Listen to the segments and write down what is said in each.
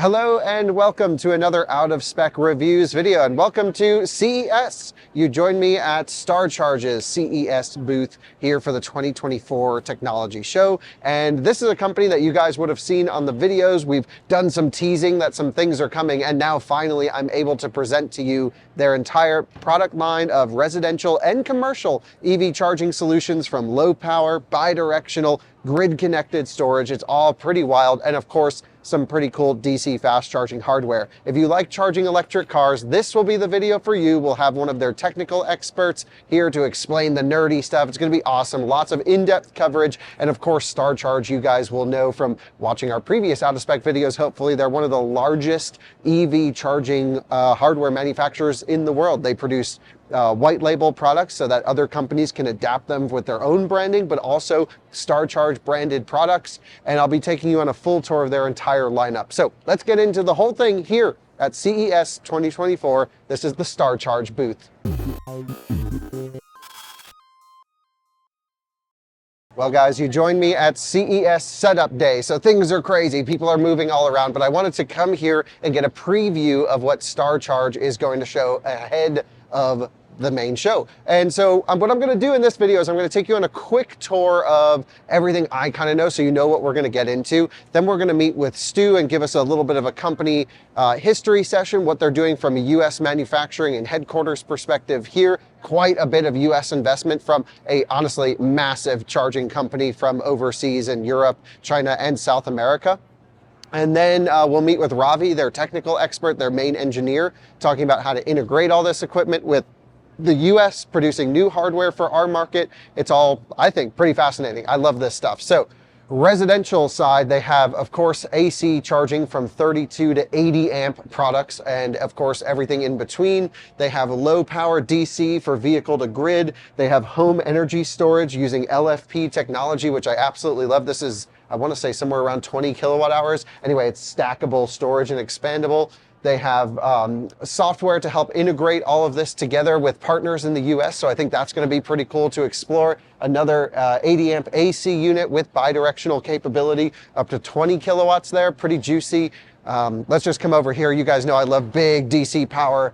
Hello and welcome to another Out of Spec Reviews video, and welcome to CES. You joined me at StarCharge's CES booth here for the 2024 technology show, and this is a company that you guys would have seen on the videos. We've done some teasing that some things are coming, and now finally I'm able to present to you their entire product line of residential and commercial EV charging solutions, from low power, bi-directional, grid connected storage. It's all pretty wild, and of course some pretty cool DC fast charging hardware. If you like charging electric cars, this will be the video for you. We'll have one of their technical experts here to explain the nerdy stuff. It's going to be awesome. Lots of in-depth coverage, and of course StarCharge, you guys will know from watching our previous out of spec videos, hopefully they're one of the largest EV charging hardware manufacturers in the world. They produce white label products so that other companies can adapt them with their own branding, but also StarCharge branded products. And I'll be taking you on a full tour of their entire lineup. So let's get into the whole thing here at CES 2024. This is the StarCharge booth. Well guys, you joined me at CES setup day, so things are crazy. People are moving all around, but I wanted to come here and get a preview of what StarCharge is going to show ahead of the main show. And so what I'm going to do in this video is I'm going to take you on a quick tour of everything I kind of know, so you know what we're going to get into. Then we're going to meet with Stu and give us a little bit of a company history session, what they're doing from a US manufacturing and headquarters perspective here. Quite a bit of US investment from a honestly massive charging company from overseas in Europe, China, and South America. And then we'll meet with Ravi, their technical expert, their main engineer, talking about how to integrate all this equipment with the US, producing new hardware for our market. It's all, I think, pretty fascinating. I love this stuff. So residential side, they have, of course, AC charging from 32 to 80 amp products, and of course everything in between. They have low power DC for vehicle to grid. They have home energy storage using LFP technology, which I absolutely love. This is, I want to say, somewhere around 20 kilowatt hours. Anyway, it's stackable storage and expandable. They have software to help integrate all of this together with partners in the US, so I think that's going to be pretty cool to explore. Another 80 amp AC unit with bidirectional capability, up to 20 kilowatts there, pretty juicy. Let's just come over here. You guys know I love big DC power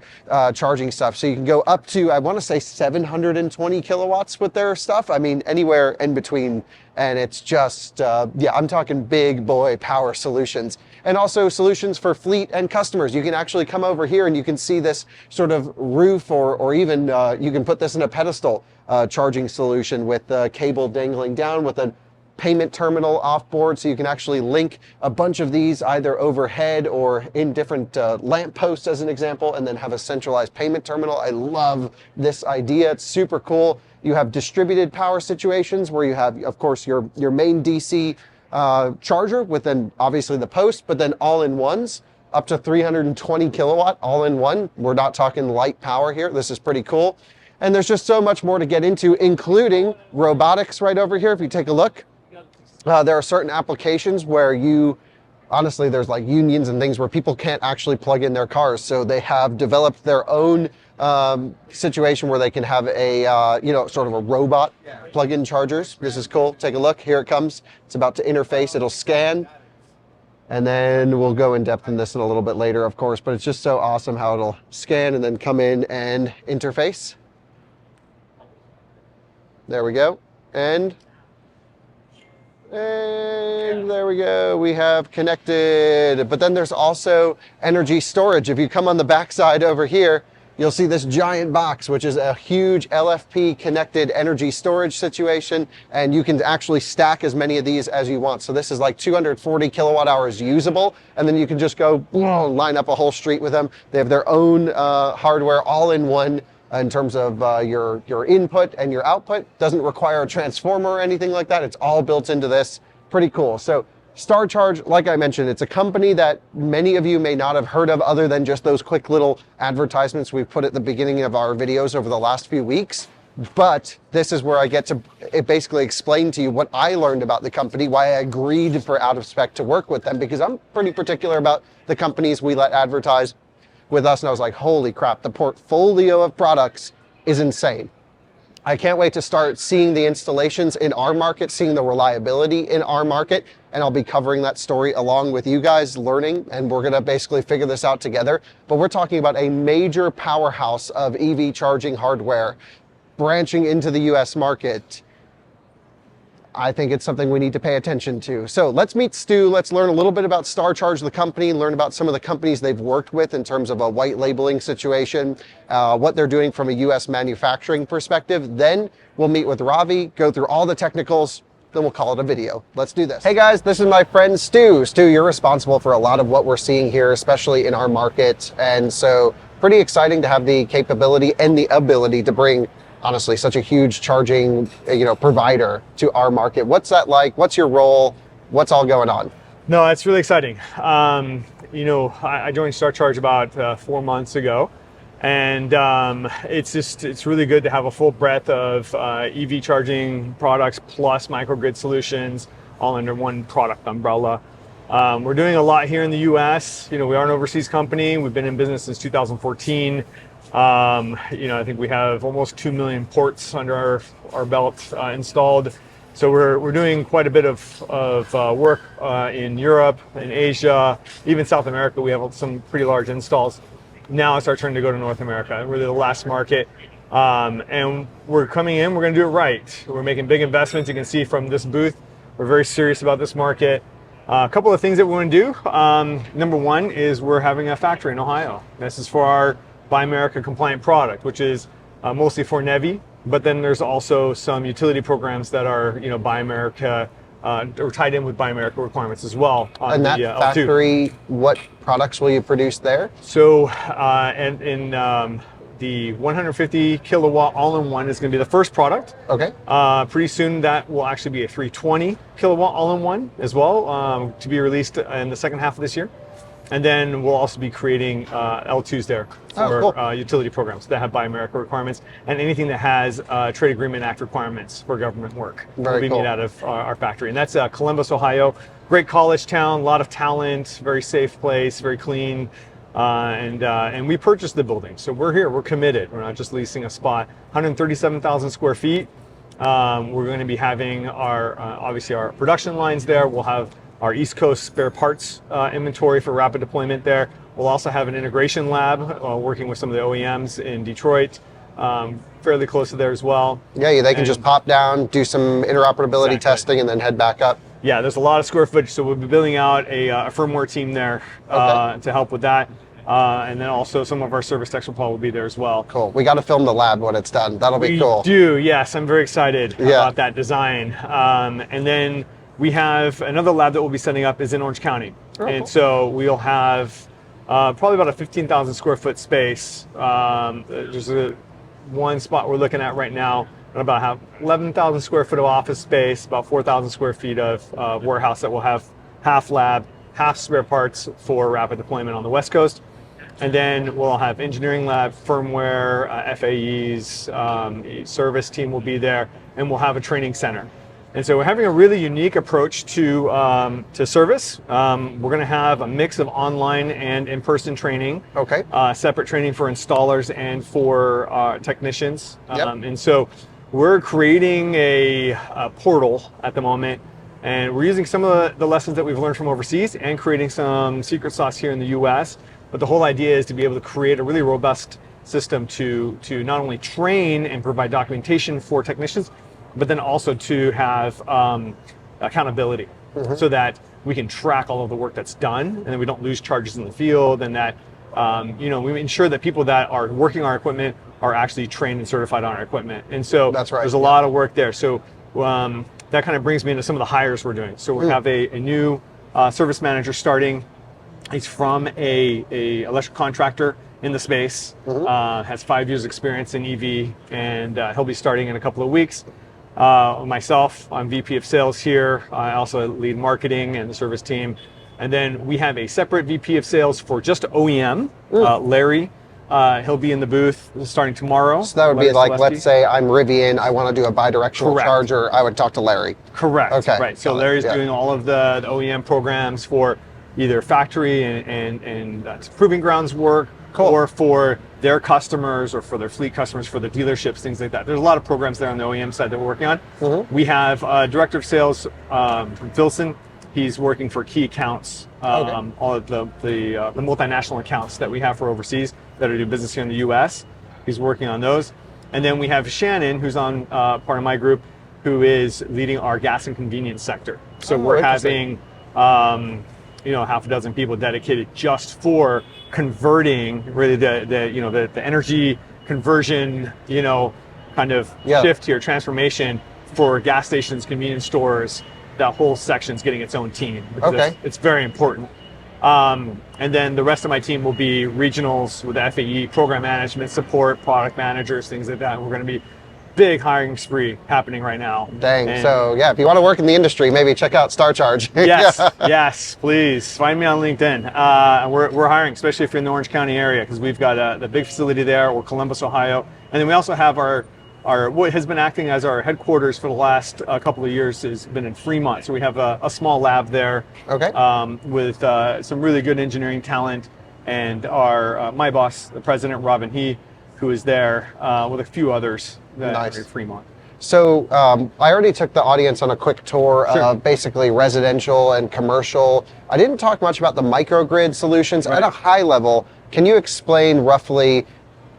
charging stuff. So you can go up to, I want to say 720 kilowatts with their stuff. I mean, anywhere in between. And it's just, yeah, I'm talking big boy power solutions. And also solutions for fleet and customers. You can actually come over here and you can see this sort of roof, or even you can put this in a pedestal charging solution with the cable dangling down with a payment terminal off board, so you can actually link a bunch of these either overhead or in different lamp posts as an example, and then have a centralized payment terminal. I love this idea. It's super cool. You have distributed power situations where you have, of course, your main DC charger with then obviously the post, but then all-in-ones up to 320 kilowatt all-in-one. We're not talking light power here. This is pretty cool. And there's just so much more to get into, including robotics right over here. If you take a look, there are certain applications where honestly, there's like unions and things where people can't actually plug in their cars. So they have developed their own situation where they can have a, sort of a robot plug-in chargers. This is cool. Take a look. Here it comes. It's about to interface. It'll scan. And then we'll go in depth in this in a little bit later, of course, but it's just so awesome how it'll scan and then come in and interface. There we go. And there we go, we have connected. But then there's also energy storage. If you come on the back side over here, you'll see this giant box, which is a huge LFP connected energy storage situation, and you can actually stack as many of these as you want. So this is like 240 kilowatt hours usable, and then you can just go line up a whole street with them. They have their own hardware all in one. In terms of your input and your output. Doesn't require a transformer or anything like that. It's all built into this. Pretty cool. So StarCharge, like I mentioned, it's a company that many of you may not have heard of other than just those quick little advertisements we've put at the beginning of our videos over the last few weeks. But this is where I get to basically explain to you what I learned about the company, why I agreed for Out of Spec to work with them, because I'm pretty particular about the companies we let advertise with us, and I was like, holy crap, the portfolio of products is insane. I can't wait to start seeing the installations in our market, seeing the reliability in our market, and I'll be covering that story along with you guys, learning, and we're gonna basically figure this out together. But we're talking about a major powerhouse of EV charging hardware branching into the US market. I think it's something we need to pay attention to. So let's meet Stu. Let's learn a little bit about StarCharge, the company, learn about some of the companies they've worked with in terms of a white labeling situation, what they're doing from a US manufacturing perspective. Then we'll meet with Ravi, go through all the technicals, then we'll call it a video. Let's do this. Hey guys, this is my friend Stu. Stu, you're responsible for a lot of what we're seeing here, especially in our market. And so pretty exciting to have the capability and the ability to bring honestly such a huge charging provider to our market. What's that like? What's your role? What's all going on? No, it's really exciting. I joined StarCharge about 4 months ago, and it's really good to have a full breadth of EV charging products plus microgrid solutions all under one product umbrella. We're doing a lot here in the US. We are an overseas company. We've been in business since 2014. I think we have almost 2 million ports under our belt installed. So we're doing quite a bit of work in Europe, in Asia, even South America. We have some pretty large installs. Now it's our turn to go to North America. We're the last market. And we're coming in, we're going to do it right. We're making big investments. You can see from this booth, we're very serious about this market. A couple of things that we want to do. Number one is we're having a factory in Ohio. This is for our Buy America compliant product, which is mostly for NEVI, but then there's also some utility programs that are, Buy America, or tied in with Buy America requirements as well. And that factory, what products will you produce there? So, in the 150 kilowatt all-in-one is going to be the first product. Okay. Pretty soon that will actually be a 320 kilowatt all-in-one as well, to be released in the second half of this year. And then we'll also be creating L2s there for utility programs that have Buy America requirements, and anything that has Trade Agreement Act requirements for government work will be made out of our factory. And that's Columbus, Ohio. Great college town, a lot of talent, very safe place, very clean. And we purchased the building. So we're here, we're committed. We're not just leasing a spot. 137,000 square feet. We're going to be having obviously our production lines there. We'll have our East Coast spare parts inventory for rapid deployment there. We'll also have an integration lab working with some of the OEMs in Detroit, fairly close to there as well. Yeah, they can just pop down, do some interoperability testing, and then head back up. Yeah, there's a lot of square footage, so we'll be building out a firmware team there to help with that. And then also some of our service techs will be there as well. Cool. We got to film the lab when it's done. That'll be cool. We do, yes. I'm very excited about that design. And then we have another lab that we'll be setting up is in Orange County. And so we'll have probably about a 15,000 square foot space. There's one spot we're looking at right now, about 11,000 square foot of office space, about 4,000 square feet of warehouse that will have half lab, half spare parts for rapid deployment on the West Coast. And then we'll have engineering lab, firmware, FAEs, service team will be there, and we'll have a training center. And so we're having a really unique approach to service. We're going to have a mix of online and in-person training. Okay. Separate training for installers and for technicians. And so we're creating a portal at the moment, and we're using some of the lessons that we've learned from overseas and creating some secret sauce here in the US. But the whole idea is to be able to create a really robust system to not only train and provide documentation for technicians, but then also to have accountability so that we can track all of the work that's done, and then we don't lose charges in the field, and that we ensure that people that are working our equipment are actually trained and certified on our equipment. And so there's a lot of work there. So that kind of brings me into some of the hires we're doing. So we have a new service manager starting. He's from a electrical contractor in the space, has 5 years experience in EV, and he'll be starting in a couple of weeks. Myself, I'm VP of sales here. I also lead marketing and the service team. And then we have a separate VP of sales for just OEM, Larry. He'll be in the booth starting tomorrow. So that would be like, let's say I'm Rivian, I want to do a bidirectional charger, I would talk to Larry. Correct. Okay. Right. So Larry's doing all of the OEM programs for either factory and proving grounds work, Cool. or for their customers or for their fleet customers, for the dealerships, things like that. There's a lot of programs there on the OEM side that we're working on. We have Director of Sales from Filson. He's working for key accounts, all of the multinational accounts that we have for overseas that are doing business here in the U.S. He's working on those. And then we have Shannon, who's on part of my group, who is leading our gas and convenience sector. So we're having half a dozen people dedicated just for converting really the energy conversion, kind of shift here, transformation for gas stations, convenience stores. That whole section's getting its own team because it's very important. And then the rest of my team will be regionals with FAE, program management, support, product managers, things like that. We're going to be big hiring spree happening right now. Dang. And so yeah, if you want to work in the industry, maybe check out StarCharge. Yes, please find me on LinkedIn. We're hiring, especially if you're in the Orange County area, because we've got the big facility there, or Columbus, Ohio, and then we also have our what has been acting as our headquarters for the last couple of years has been in Fremont. So we have a small lab there, with some really good engineering talent, and my boss, the president, Robin He, who is there with a few others that are in Fremont. So I already took the audience on a quick tour of basically residential and commercial. I didn't talk much about the microgrid solutions. At a high level, can you explain roughly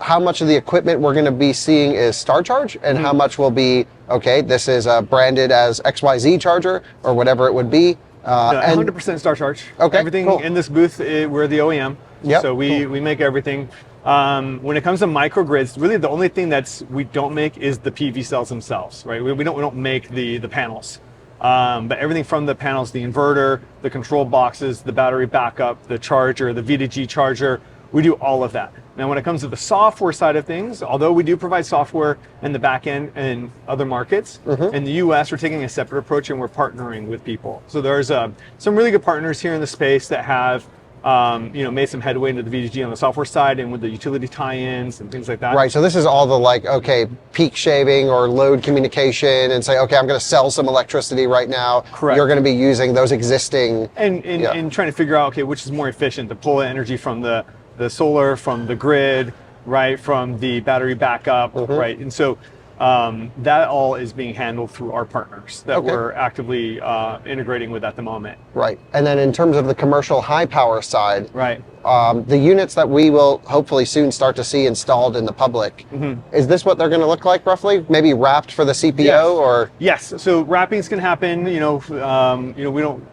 how much of the equipment we're going to be seeing is StarCharge and how much will be, this is branded as XYZ charger or whatever it would be? 100% StarCharge. Everything in this booth, we're the OEM. So we make everything. When it comes to microgrids, really the only thing we don't make is the PV cells themselves, right? We don't make the panels. But everything from the panels, the inverter, the control boxes, the battery backup, the charger, the V2G charger, we do all of that. Now, when it comes to the software side of things, although we do provide software in the back end and other markets, in the US, we're taking a separate approach and we're partnering with people. So there's some really good partners here in the space that have made some headway into the V2G on the software side and with the utility tie-ins and things like that. Right, so this is all the peak shaving or load communication and say, I'm going to sell some electricity right now. Correct. You're going to be using those existing... And trying to figure out, which is more efficient, to pull energy from the solar, from the grid, right, from the battery backup, right? And so that all is being handled through our partners that we're actively integrating with at the moment. Right. And then in terms of the commercial high power side, right, the units that we will hopefully soon start to see installed in the public, is this what they're going to look like roughly? Maybe wrapped for the CPO or? Yes. So wrapping is going to happen. We don't,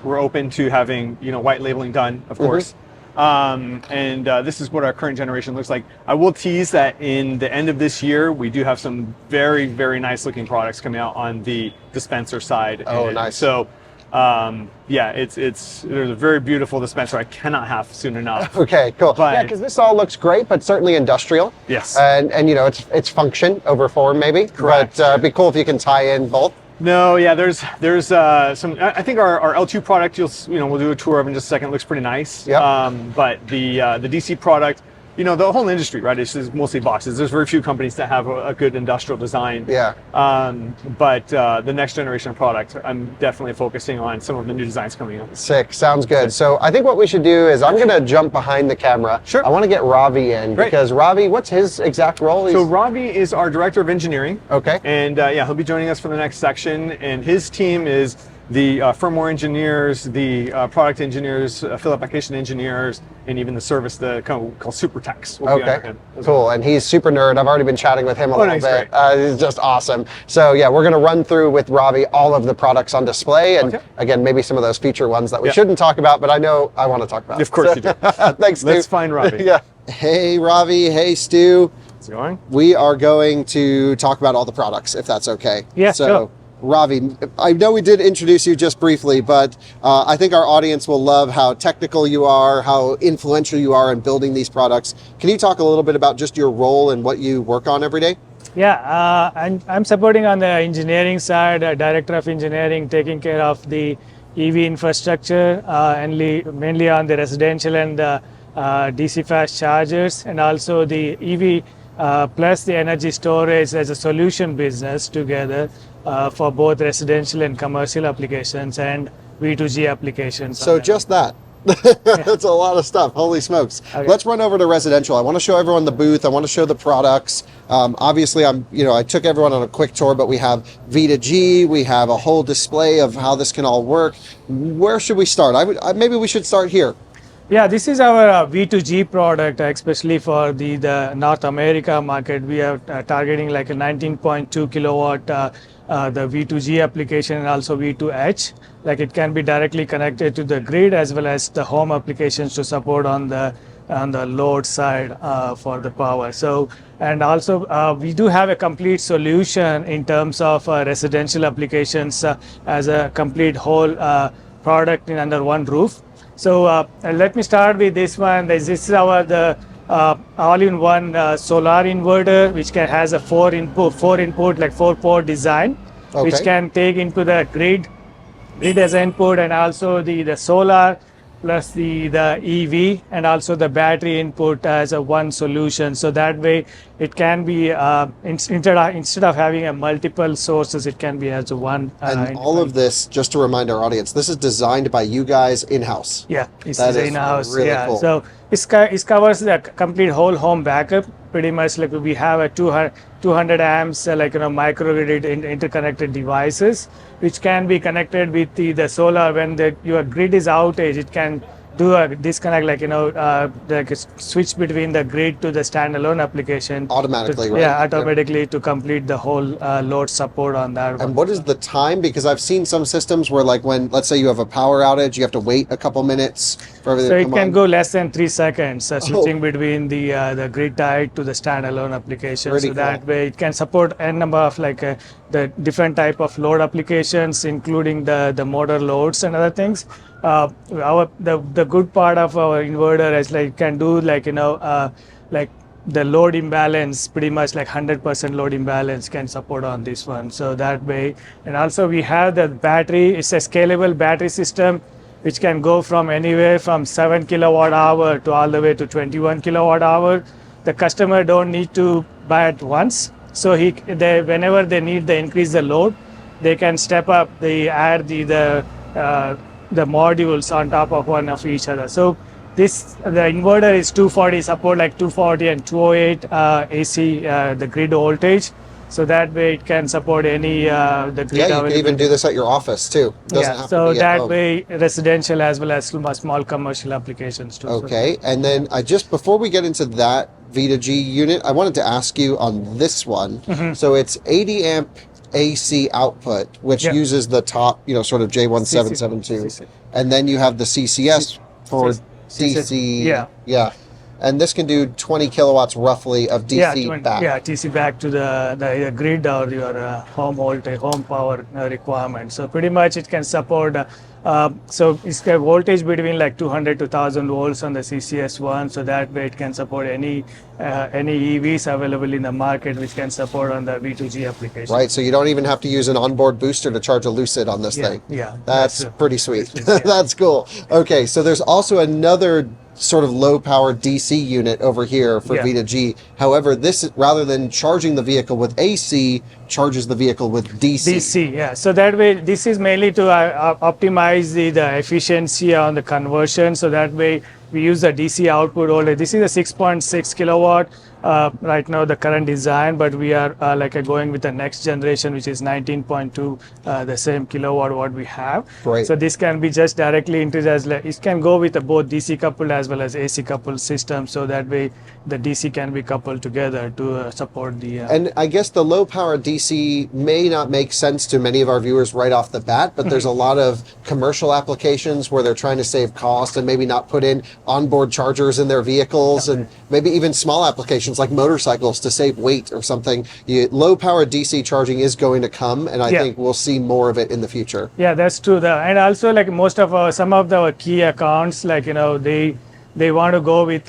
we're open to having, white labeling done, of course. This is what our current generation looks like. I will tease that in the end of this year, we do have some very, very nice looking products coming out on the dispenser side. Oh, nice. So, there's a very beautiful dispenser I cannot have soon enough. Okay, cool. But, because this all looks great, but certainly industrial. Yes. And it's function over form maybe. Correct. But it'd be cool if you can tie in both. No, there's some. I think our L2 product, we'll do a tour of in just a second. Looks pretty nice. Yeah. But the DC product, the whole industry, right? It's just mostly boxes. There's very few companies that have a good industrial design. Yeah. But the next generation of product, I'm definitely focusing on some of the new designs coming up. Sick. Sounds good. So I think what we should do is I'm going to jump behind the camera. Sure. I want to get Ravi in because Ravi, what's his exact role? So Ravi is our director of engineering. Okay. And he'll be joining us for the next section. And his team is the firmware engineers, the product engineers, field application engineers, and even the service, called Super Techs. Okay, cool. And he's super nerd. I've already been chatting with him a little bit. He's just awesome. So we're going to run through with Ravi all of the products on display, and again, maybe some of those feature ones that we shouldn't talk about, but I know I want to talk about. Of course you do. Thanks, Stu. Let's find Ravi. Hey, Ravi. Hey, Stu. How's it going? We are going to talk about all the products, if that's okay. Yeah, sure. Ravi, I know we did introduce you just briefly, but I think our audience will love how technical you are, how influential you are in building these products. Can you talk a little bit about just your role and what you work on every day? Yeah, I'm supporting on the engineering side, director of engineering, taking care of the EV infrastructure, and mainly on the residential and DC fast chargers, and also the EV plus the energy storage as a solution business together. For both residential and commercial applications and V2G applications. So just that? That's a lot of stuff. Holy smokes. Okay. Let's run over to residential. I want to show everyone the booth. I want to show the products. Obviously, I took everyone on a quick tour, but we have V2G. We have a whole display of how this can all work. Where should we start? Maybe we should start here. Yeah, this is our V2G product, especially for the North America market. We are targeting like a 19.2 kilowatt, the V2G application, and also V2H. Like it can be directly connected to the grid as well as the home applications to support on the load side for the power. So, and also we do have a complete solution in terms of residential applications as a complete whole product in under one roof. So let me start with this one. This is our all-in-one solar inverter, which has a four input like 4-port design, which can take into the grid as input, and also the solar plus the EV and also the battery input as a one solution. So that way it can be instead of having a multiple sources, it can be as a one. And all of this, just to remind our audience, this is designed by you guys in-house. Yeah, this is in-house. Really yeah, cool. so it covers the complete whole home backup. Pretty much like we have a 200 amps microgrid interconnected devices, which can be connected with the solar. When your grid is outage, it can do a disconnect, like a switch between the grid to the standalone application Automatically, right? Yeah, automatically to complete the whole load support on that one. And what is the time? Because I've seen some systems where, like, when, let's say you have a power outage, you have to wait a couple minutes for everything to come on. So it can go less than 3 seconds, switching between the grid tied to the standalone application. Pretty so that way it can support a number of the different type of load applications, including the motor loads and other things. The good part of our inverter is like can do like the load imbalance, pretty much like 100% load imbalance can support on this one. So that way, and also we have the battery. It's a scalable battery system, which can go from anywhere from 7 kilowatt hour to all the way to 21 kilowatt hour. The customer don't need to buy it once. So whenever they need to increase the load, they can step up. They add the modules on top of one of each other. So the inverter is 240, support like 240 and 208 AC the grid voltage. So that way it can support any the grid. Yeah, you can even do this at your office too. Doesn't have so to be that at way residential as well as small commercial applications too. Okay, and then before we get into that V2G unit, I wanted to ask you on this one. So it's 80 amp AC output, which uses the top, sort of J1772, and then you have the CCS for DC. Yeah. And this can do 20 kilowatts roughly of DC back. Yeah, DC back to the grid or your home voltage, home power requirement. So pretty much it can support. So it's got voltage between like 200 to 1000 volts on the CCS one. So that way it can support any EVs available in the market, which can support on the V2G application. Right. So you don't even have to use an onboard booster to charge a Lucid on this thing. Yeah. That's pretty sweet. That's cool. Okay. So there's also another sort of low power DC unit over here for V2G. However, this, rather than charging the vehicle with AC, charges the vehicle with DC. DC, yeah. So that way, this is mainly to optimize the efficiency on the conversion. So that way, we use the DC output only. This is a 6.6 kilowatt right now, the current design, but we are going with the next generation, which is 19.2, the same kilowatt what we have. Great. So this can be just directly into it can go with both DC coupled as well as AC coupled system. So that way, the DC can be coupled together to support the. And I guess the low power DC may not make sense to many of our viewers right off the bat, but there's a lot of commercial applications where they're trying to save cost and maybe not put in onboard chargers in their vehicles, and maybe even small applications like motorcycles to save weight or something. Low power DC charging is going to come, and I think we'll see more of it in the future. Yeah, that's true. And also like some of the key accounts, they want to go with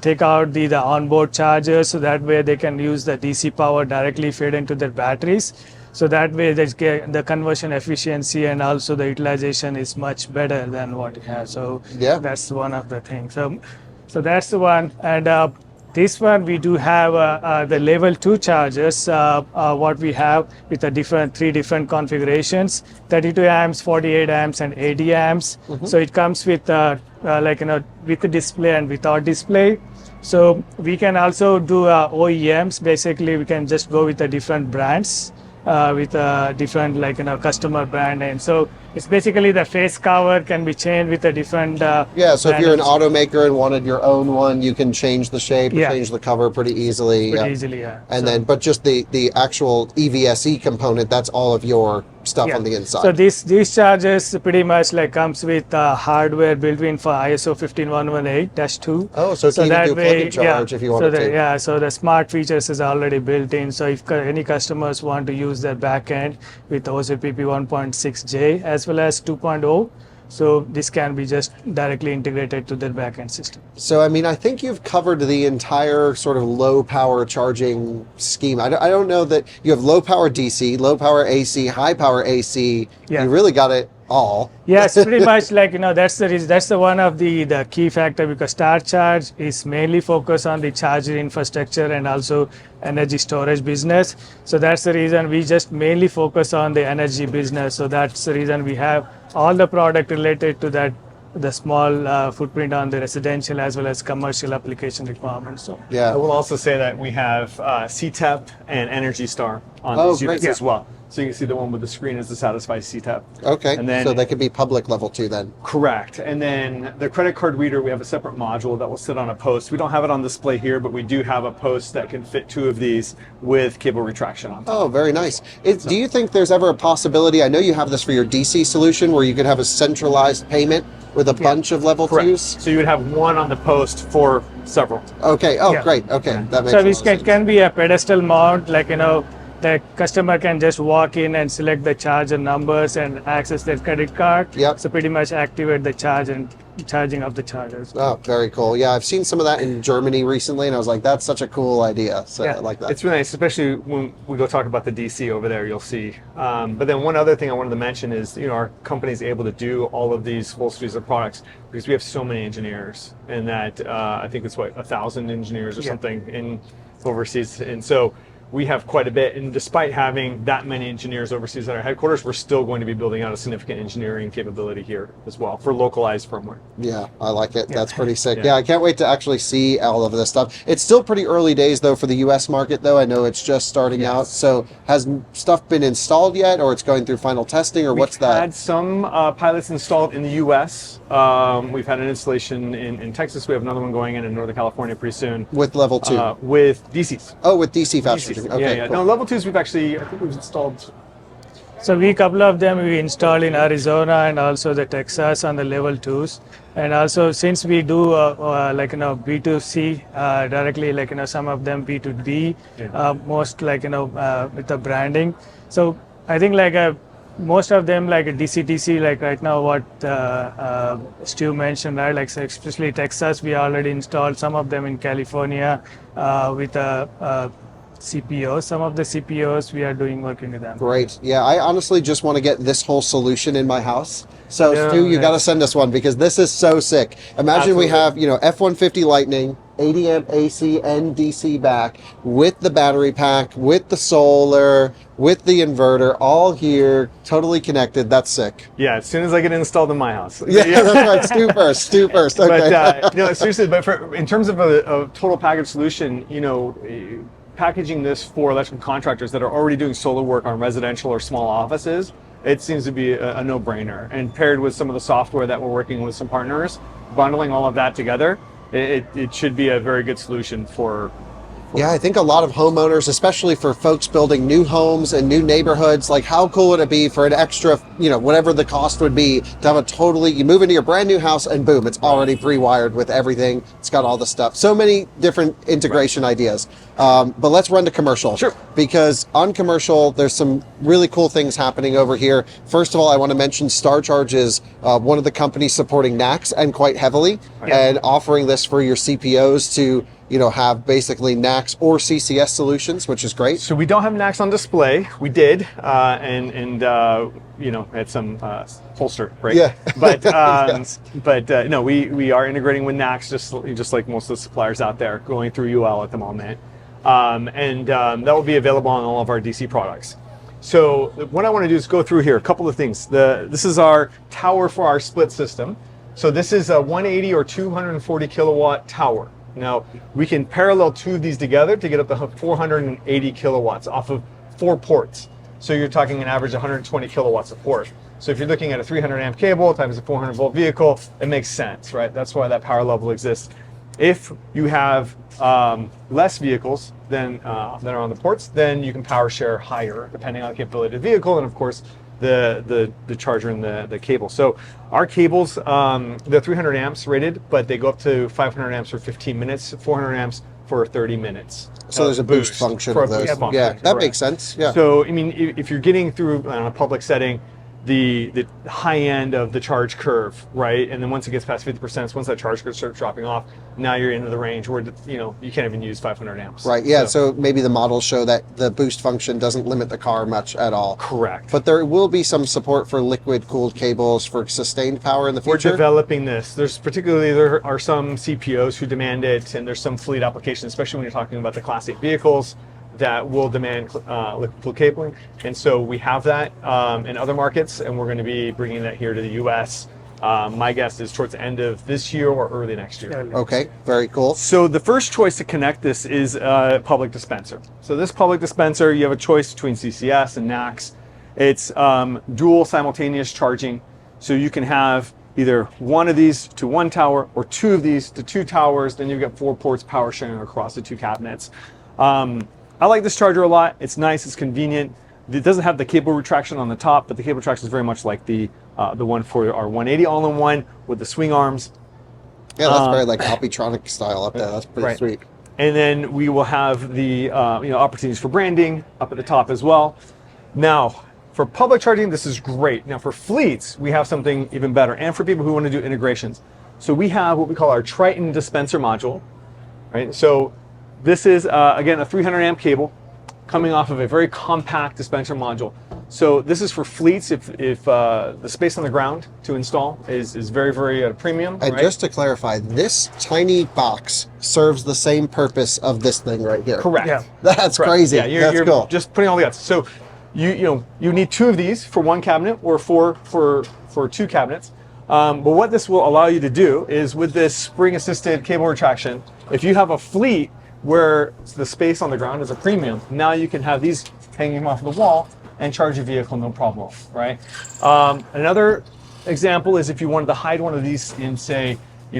take out the onboard chargers, so that way they can use the DC power directly fed into their batteries. So that way the conversion efficiency and also the utilization is much better than what you have. So that's one of the things. So that's the one. And this one we do have the level 2 chargers, what we have with the three different configurations, 32 amps, 48 amps, and 80 amps. So it comes with with the display and without display. So we can also do OEMs. Basically, we can just go with the different brands with a different customer brand name. So it's basically the face cover can be changed with a different. Yeah, so if you're an automaker and wanted your own one, you can change the shape, change the cover pretty easily. Pretty easily, yeah. And then, but just the actual EVSE component, that's all of your stuff on the inside. So these chargers pretty much comes with hardware built in for ISO 15118-2. Oh, so it can even do plug and charge if you want to. Yeah, so the smart features is already built in. So if any customers want to use their backend with OCPP 1.6J as well as 2.0, so this can be just directly integrated to their backend system. So, I mean, I think you've covered the entire sort of low power charging scheme. I don't know that you have low power DC, low power AC, high power AC. You really got it all. Yes, pretty much that's the reason, that's the one of the key factor, because Star Charge is mainly focused on the charger infrastructure and also energy storage business. So that's the reason we just mainly focus on the energy business. So that's the reason we have all the product related to that, the small footprint on the residential as well as commercial application requirements. So yeah, I will also say that we have CTEP and Energy Star on these units as well. So you can see the one with the screen is the satisfied CTEP. Okay, and then, so they could be public level 2 then. Correct. And then the credit card reader, we have a separate module that will sit on a post. We don't have it on display here, but we do have a post that can fit 2 of these with cable retraction on top. Oh, very nice. Do you think there's ever a possibility, I know you have this for your DC solution, where you could have a centralized payment with a bunch of level 2s? So you would have one on the post for several. Okay, great, okay. That makes so sense. it can be a pedestal mount, the customer can just walk in and select the charger numbers and access their credit card. Yep. So pretty much activate the charge and charging of the chargers. Oh, very cool. Yeah, I've seen some of that in Germany recently, and I was like, that's such a cool idea. So I like that. It's really nice, especially when we go talk about the DC over there, you'll see. But then one other thing I wanted to mention is, our company is able to do all of these full suites of products because we have so many engineers, and that I think it's 1,000 engineers or something in overseas. And so we have quite a bit, and despite having that many engineers overseas at our headquarters, we're still going to be building out a significant engineering capability here as well for localized firmware. Yeah, I like it. That's pretty sick. Yeah, I can't wait to actually see all of this stuff. It's still pretty early days though for the US market though. I know it's just starting out. So has stuff been installed yet, or it's going through final testing, or what's that? We've had some pilots installed in the US. We've had an installation in Texas. We have another one going in Northern California pretty soon. With level 2? With DCs. Oh, with DC fast charging. Okay, yeah. cool. No, level 2s I think we've installed. So a couple of them we installed in Arizona and also the Texas on the level 2s. And also since we do B2C directly, some of them B2B, most with the branding. So I think most of them DC, right now what Stu mentioned, right? So especially Texas, we already installed some of them in California with CPOs. Some of the CPOs we are working with them. Great. Yeah, I honestly just want to get this whole solution in my house. So Stu, you got to send us one because this is so sick. Imagine we have, F-150 Lightning, 80 amp AC and DC back with the battery pack, with the solar, with the inverter, all here, totally connected. That's sick. Yeah, as soon as I get it installed in my house. Yeah, that's right. Stu first. Okay. But seriously, in terms of a total package solution, packaging this for electrical contractors that are already doing solar work on residential or small offices, it seems to be a no-brainer. And paired with some of the software that we're working with some partners, bundling all of that together, it should be a very good solution for. Yeah, I think a lot of homeowners, especially for folks building new homes and new neighborhoods, how cool would it be for an extra, whatever the cost would be, to have you move into your brand new house and boom, it's already pre-wired with everything. It's got all the stuff. So many different integration ideas. But let's run to commercial. Sure. Because on commercial, there's some really cool things happening over here. First of all, I want to mention StarCharge is one of the companies supporting NACS and quite heavily. and offering this for your CPOs to, you know, have basically NACS or CCS solutions, which is great. So we don't have NACS on display. We did, and you know, had some holster, right? Yeah. But Yes. no, we are integrating with NACS just like most of the suppliers out there, going through UL at the moment, and that will be available on all of our DC products. So what I want to do is go through here a couple of things. This is our tower for our split system. So this is a 180 or 240 kilowatt tower. Now we can parallel two of these together to get up to 480 kilowatts off of 4 ports. So you're talking an average 120 kilowatts a port. So if you're looking at a 300 amp cable times a 400 volt vehicle, it makes sense, right? That's why that power level exists. If you have less vehicles than that are on the ports, then you can power share higher depending on the capability of the vehicle and of course the charger and the cable. So our cables, they're 300 amps rated, but they go up to 500 amps for 15 minutes, 400 amps for 30 minutes. So there's a boost function of those. Yeah, that makes sense. Yeah. So I mean, if you're getting through on a public setting, the high end of the charge curve, right? And then once it gets past 50%, once that charge curve starts dropping off, now you're into the range where, you know, you can't even use 500 amps. Right, yeah, so maybe the models show that the boost function doesn't limit the car much at all. Correct. But there will be some support for liquid cooled cables for sustained power in the future. We're developing this. There are some CPOs who demand it, and there's some fleet applications, especially when you're talking about the Class 8 vehicles, that will demand liquid cooled cabling. And so we have that in other markets, and we're going to be bringing that here to the US. My guess is towards the end of this year or early next year. Okay, very cool. So the first choice to connect this is a public dispenser. So this public dispenser, you have a choice between CCS and NACS. It's dual simultaneous charging. So you can have either one of these to one tower or two of these to two towers. Then you've got 4 ports power sharing across the 2 cabinets. I like this charger a lot. It's nice, it's convenient. It doesn't have the cable retraction on the top, but the cable retraction is very much like the one for our 180 all-in-one with the swing arms. Yeah, that's very like Alpitronic style up there. That's pretty sweet. And then we will have the opportunities for branding up at the top as well. Now, for public charging, this is great. Now, for fleets, we have something even better, and for people who want to do integrations. So we have what we call our Triton dispenser module, right? So this is, again, a 300 amp cable coming off of a very compact dispenser module. So this is for fleets if the space on the ground to install is very, very at a premium. And right? just to clarify, this tiny box serves the same purpose of this thing right here. Correct. Yeah. That's Correct. crazy. Yeah, That's you're cool. just putting all the guts. So you need 2 of these for 1 cabinet or 4 for 2 cabinets. But what this will allow you to do is with this spring-assisted cable retraction, if you have a fleet where the space on the ground is a premium, now you can have these hanging off the wall and charge your vehicle no problem, right? Another example is if you wanted to hide one of these in, say,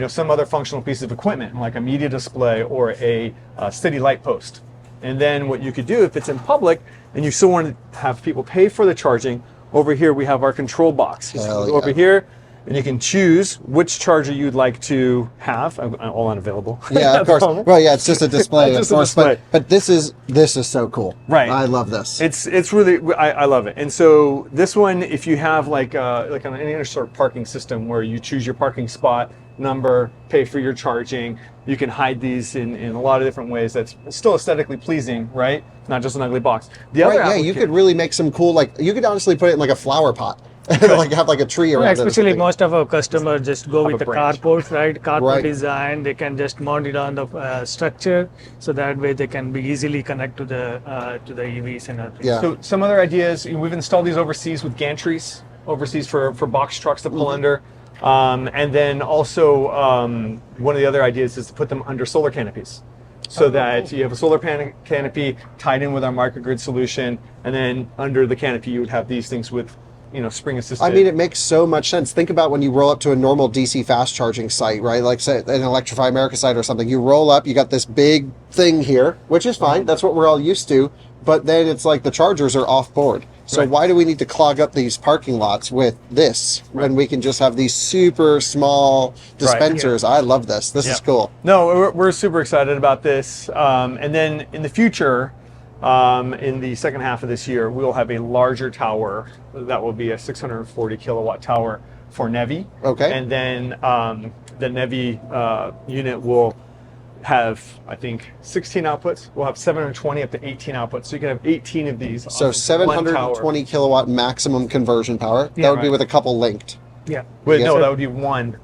some other functional piece of equipment, like a media display or a city light post. And then what you could do if it's in public and you still want to have people pay for the charging, over here we have our control box. Over here, and you can choose which charger you'd like to have. All unavailable. Yeah, of course. Well, yeah, it's just a display, of course. But this is so cool. Right. I love this. It's really, I love it. And so this one, if you have like on any sort of parking system where you choose your parking spot number, pay for your charging, you can hide these in a lot of different ways. That's still aesthetically pleasing, right? Not just an ugly box. You could really make some cool, you could honestly put it in like a flower pot. Like have like a tree around it. Especially most of our customers just go with the carport, right? Carport design. They can just mount it on the structure, so that way they can be easily connect to the EVs and everything. Yeah. So some other ideas, we've installed these overseas with gantries, overseas for box trucks to pull under. And then also one of the other ideas is to put them under solar canopies. So that you have a solar canopy tied in with our microgrid solution, and then under the canopy you would have these things with spring assisted. I mean, it makes so much sense. Think about when you roll up to a normal DC fast charging site, right? Like say an Electrify America site or something. You roll up, you got this big thing here, which is fine. That's what we're all used to. But then it's like the chargers are off board. So why do we need to clog up these parking lots with this when we can just have these super small dispensers? I love this. This is cool. No, we're super excited about this. And then in the future, in the second half of this year, we'll have a larger tower that will be a 640 kilowatt tower for NEVI. Okay. And then the NEVI unit will have, I think, 16 outputs. We'll have 720 up to 18 outputs. So you can have 18 of these. So 720 kilowatt maximum conversion power. Yeah, That would be right. with a couple linked. Yeah. Wait, Yes, no, sir. that would be one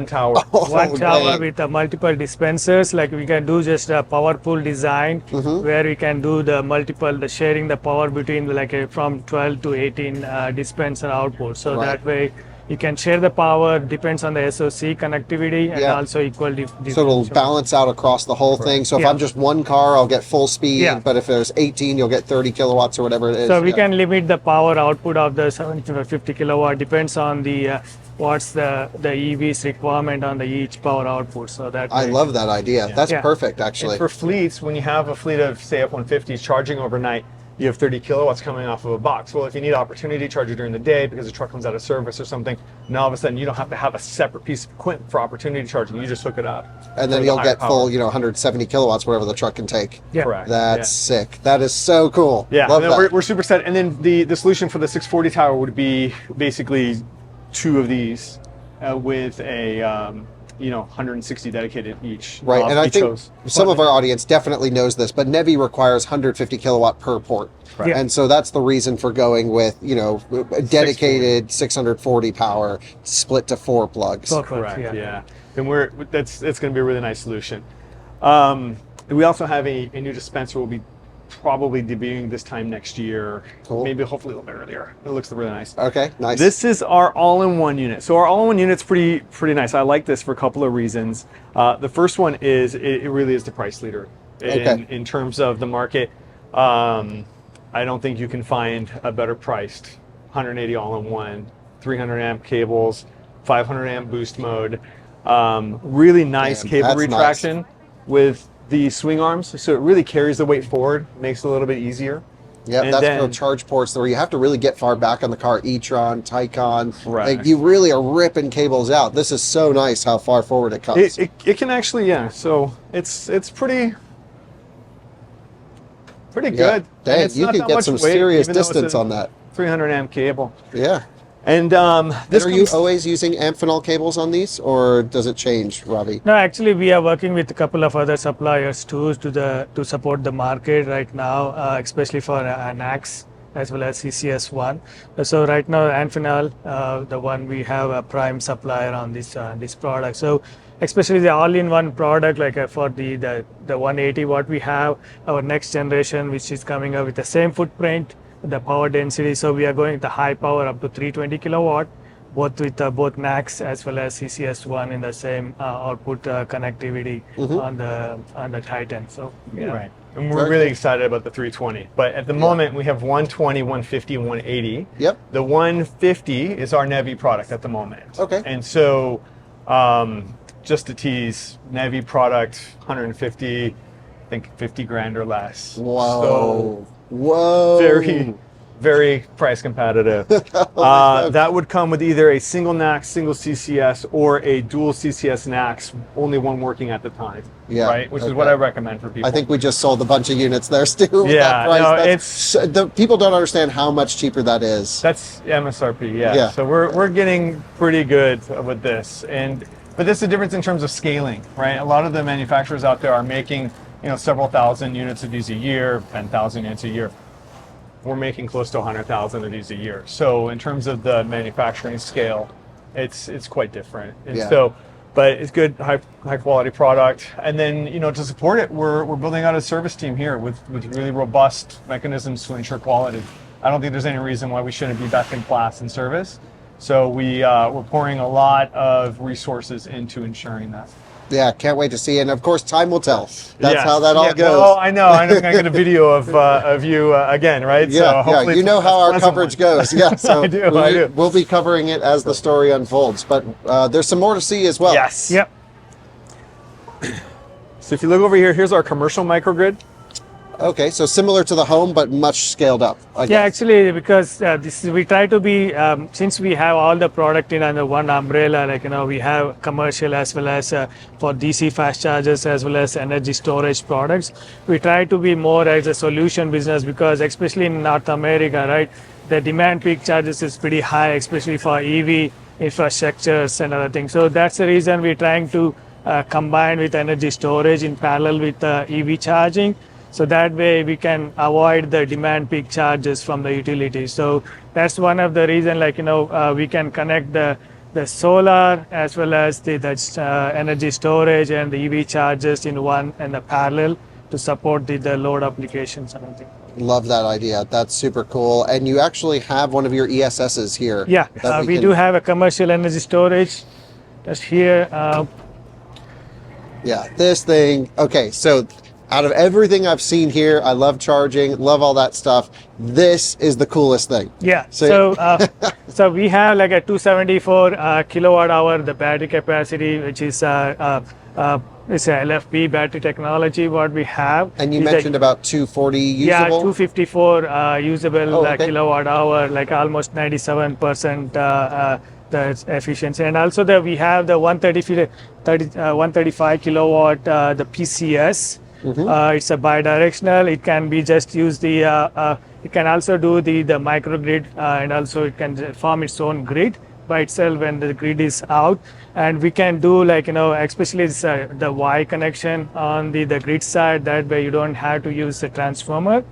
tower. One tower dang. with multiple dispensers. Like we can do just a power pool design where we can do the sharing the power between from 12 to 18 dispenser output. So Right. that way you can share the power, depends on the SoC connectivity and Yeah. also equal So it'll balance out across the whole thing. So if Yeah. I'm just one car, I'll get full speed. Yeah. But if there's 18, you'll get 30 kilowatts or whatever it is. So we Yeah. can limit the power output of the 750 kilowatt, depends on the what's the EV's requirement on the each power output. So that I way- love that idea. That's Yeah. perfect, And actually. for fleets, when you have a fleet of, say, F-150s charging overnight, you have 30 kilowatts coming off of a box. Well, if you need opportunity charger during the day because the truck comes out of service or something, now all of a sudden you don't have to have a separate piece of equipment for opportunity charging. You just hook it up. And then for the you'll higher get power. full, 170 kilowatts, whatever the truck can take. Yeah. Correct. That's yeah. sick. That is so cool. Yeah, Love and that. we're super excited. And then the solution for the 640 tower would be basically 2 of these with a 160 dedicated each. Right, and I each think hose. some of our audience definitely knows this, but NEVI requires 150 kilowatt per port. Right. Yeah. And so that's the reason for going with, a dedicated 640 power split to 4 plugs. So Correct. yeah. Yeah. And it's going to be a really nice solution. We also have a new dispenser. We'll be probably debuting this time next year. Cool. Maybe hopefully a little bit earlier. It looks really nice. Okay, nice. This is our all-in-one unit. So our all-in-one unit's pretty nice. I like this for a couple of reasons. The first one is it really is the price leader in terms of the market. I don't think you can find a better priced 180 all-in-one, 300 amp cables, 500 amp boost mode, really nice Damn, cable that's retraction with the swing arms. So it really carries the weight forward, makes it a little bit easier. Yeah, And that's then- for charge ports where you have to really get far back on the car. e-tron, Taycan, Right. like you really are ripping cables out. This is so nice how far forward it comes. It can actually, yeah. So it's pretty Yeah. good. And Dang, it's you not could that get much some weight, serious even though it's distance a on that. 300 amp cable. Yeah. And this Are you comes, always using Amphenol cables on these, or does it change, Ravi? No, actually, we are working with a couple of other suppliers too to support the market right now, especially for NACS as well as CCS1. So right now, Amphenol, the one we have a prime supplier on this product. So especially the all-in-one product, like for the 180 what we have, our next generation, which is coming up with the same footprint, the power density. So we are going to high power up to 320 kilowatt, both with both NACS as well as CCS1 in the same output connectivity on the Titan. So yeah. right. And we're Very really cool. excited about the 320. But at the moment, we have 120, 150, and 180. Yep. The 150 is our NEVI product at the moment. Okay. And so, just to tease, NEVI product, 150, I think 50 grand or less. Whoa. So Whoa. very, very price competitive. That would come with either a single NACS, single CCS, or a dual CCS NACS, only one working at the time. Yeah, Right? Which is okay. what I recommend for people. I think we just sold a bunch of units there, Stu. with Yeah, that price. no, That's- the people don't understand how much cheaper that is. That's MSRP, yeah. Yeah. So we're getting pretty good with this, but there's a difference in terms of scaling, right? A lot of the manufacturers out there are making, several thousand units of these a year, 10,000 units a year. We're making close to 100,000 of these a year. So in terms of the manufacturing scale, it's quite different. And Yeah. so, but it's good, high quality product. And then, to support it, we're building out a service team here with really robust mechanisms to ensure quality. I don't think there's any reason why we shouldn't be best in class in service. So we're pouring a lot of resources into ensuring that. Yeah, can't wait to see. And of course, time will tell. That's Yes. how that all Yeah, goes. Well, I know. I'm going to get a video of you again, right? Yeah, yeah. hopefully You it's know a how our pleasant coverage one. goes. Yeah, so I do. we'll be covering it as the story unfolds. But there's some more to see as well. Yes. Yep. So if you look over here, here's our commercial microgrid. Okay, so similar to the home, but much scaled up. I Yeah, guess. actually, because we try to be since we have all the product in under one umbrella. We have commercial as well as for DC fast chargers as well as energy storage products. We try to be more as a solution business because especially in North America, right, the demand peak charges is pretty high, especially for EV. infrastructures and other things. So that's the reason we're trying to combine with energy storage in parallel with EV charging. So that way we can avoid the demand peak charges from the utilities. So that's one of the reason, like, we can connect the solar as well as the energy storage and the EV chargers in one and the parallel to support the load applications and everything. Love that idea. That's super cool. And you actually have one of your ESSs here. Yeah, we do have a commercial energy storage just here. Yeah, this thing. Okay, so out of everything I've seen here, I love charging, love all that stuff. This is the coolest thing. Yeah, so we have like a 274 kilowatt hour, the battery capacity, which is it's a LFP battery technology what we have. And you mentioned about 240 usable? Yeah, 254 usable okay. kilowatt hour, like almost 97% the efficiency. And also we have the 135 kilowatt, the PCS. It's a bidirectional. It can be just use the, it can also do the microgrid, and also it can form its own grid by itself when the grid is out. And we can do, like, especially the Y connection on the grid side. That way you don't have to use the transformer.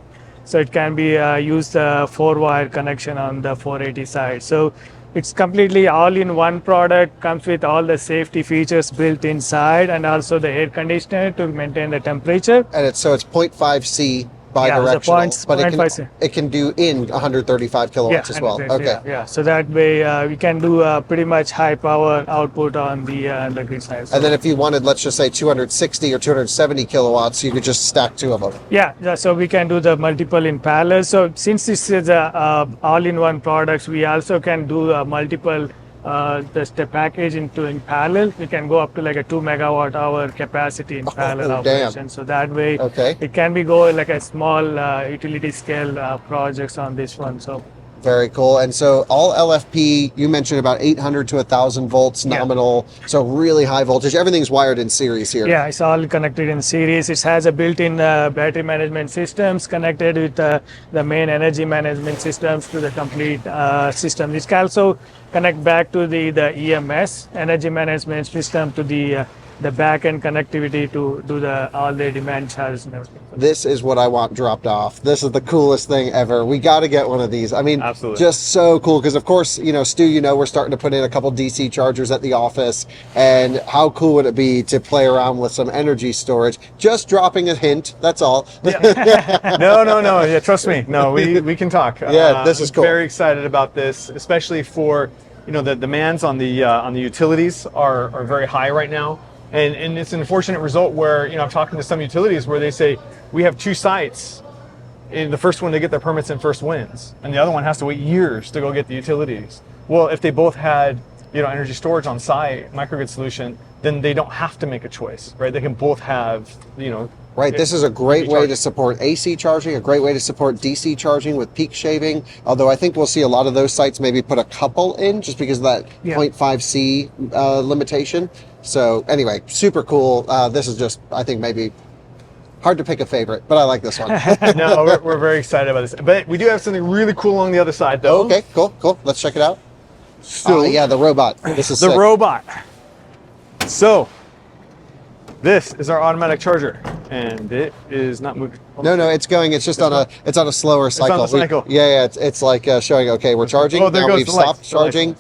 So it can be used 4-wire connection on the 480 side. So it's completely all in one product, comes with all the safety features built inside, and also the air conditioner to maintain the temperature. And it's 0.5C bidirectional, but it can do in 135 kilowatts as well. Okay. Yeah. So that way we can do pretty much high power output on the grid side. And then if you wanted, let's just say 260 or 270 kilowatts, you could just stack two of them. Yeah. So we can do the multiple in parallel. So since this is all-in-one products, we also can do multiple the package in parallel. We can go up to like a 2 megawatt hour capacity in parallel operation. So that way it can be go like a small utility scale projects on this one. So very cool. And so all LFP, you mentioned about 800 to 1,000 volts nominal. So really high voltage. Everything's wired in series here. Yeah, it's all connected in series. It has a built-in battery management systems connected with the main energy management systems to the complete system. It can also connect back to the EMS, energy management system, to the back-end connectivity to do all the demand charges and everything. This is what I want dropped off. This is the coolest thing ever. We got to get one of these. I mean, absolutely. Just so cool. Because of course, Stu, we're starting to put in a couple DC chargers at the office. And how cool would it be to play around with some energy storage? Just dropping a hint. That's all. Yeah. No. Yeah, trust me. No, we can talk. Yeah, this is cool. Very excited about this, especially for the demands on the utilities are very high right now. And it's an unfortunate result where, I'm talking to some utilities where they say, we have two sites, and the first one to get their permits in first wins, and the other one has to wait years to go get the utilities. Well, if they both had, energy storage on site, microgrid solution, then they don't have to make a choice, right? They can both have, Right, this is a great way to support AC charging, a great way to support DC charging with peak shaving. Although I think we'll see a lot of those sites maybe put a couple in just because of that 0.5C limitation. So anyway, super cool. This is just, I think, maybe hard to pick a favorite, but I like this one. No, we're very excited about this. But we do have something really cool along the other side, though. Okay, cool. Let's check it out. So, yeah, the robot. This is the sick. robot. So, this is our automatic charger, and it is not moving. No, it's going. It's just on a slower cycle. It's on the cycle. It's like showing. Okay, we're charging. Oh, there now goes we've the lights. stopped charging.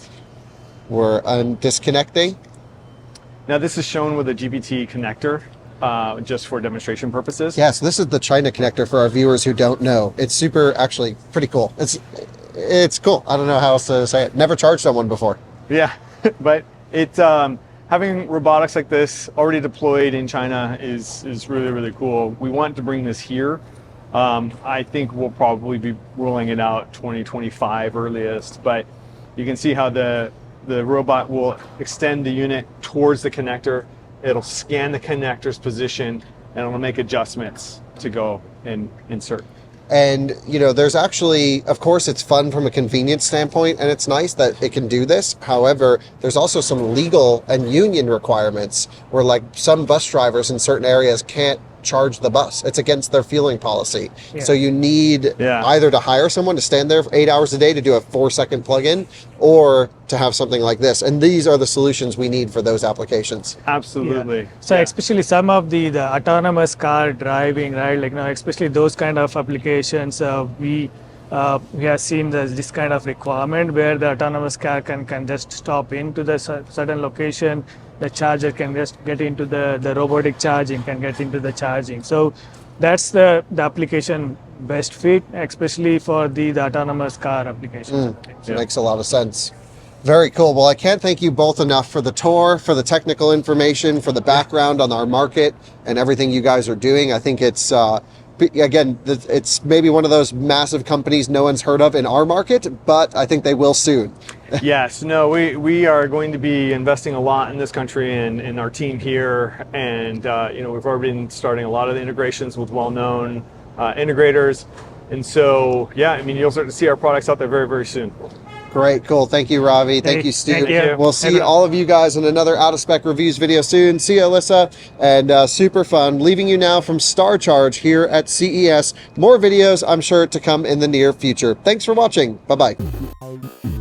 We're disconnecting. Now this is shown with a GPT connector, just for demonstration purposes. Yes, this is the China connector for our viewers who don't know. It's actually pretty cool. It's cool. I don't know how else to say it. Never charged someone before. Yeah, but it's having robotics like this already deployed in China is really, really cool. We want to bring this here. I think we'll probably be rolling it out 2025 earliest, but you can see how the robot will extend the unit towards the connector. It'll scan the connector's position and it'll make adjustments to go and insert. And, there's actually, of course, it's fun from a convenience standpoint, and it's nice that it can do this. However, there's also some legal and union requirements where, like, some bus drivers in certain areas can't charge the bus. It's against their fueling policy. Yeah. So you need Yeah. either to hire someone to stand there for 8 hours a day to do a 4-second plug-in, or to have something like this. And these are the solutions we need for those applications. Absolutely. Yeah. So especially some of the autonomous car driving, right? Like now, especially those kind of applications, we have seen this kind of requirement where the autonomous car can just stop into the certain location. The charger can just get into the robotic charging, can get into the charging. So that's the application best fit, especially for the autonomous car application. It makes a lot of sense. Very cool. Well, I can't thank you both enough for the tour, for the technical information, for the background on our market and everything you guys are doing. I think it's, again, it's maybe one of those massive companies no one's heard of in our market, but I think they will soon. Yes, no, we are going to be investing a lot in this country and in our team here. And, we've already been starting a lot of the integrations with well-known integrators. And so, yeah, I mean, you'll start to see our products out there very, very soon. Great, cool. Thank you, Ravi. Thank you, Steve. Thank you. We'll see all of you guys in another Out of Spec Reviews video soon. See you, Alyssa. And super fun. Leaving you now from Star Charge here at CES. More videos, I'm sure, to come in the near future. Thanks for watching. Bye-bye.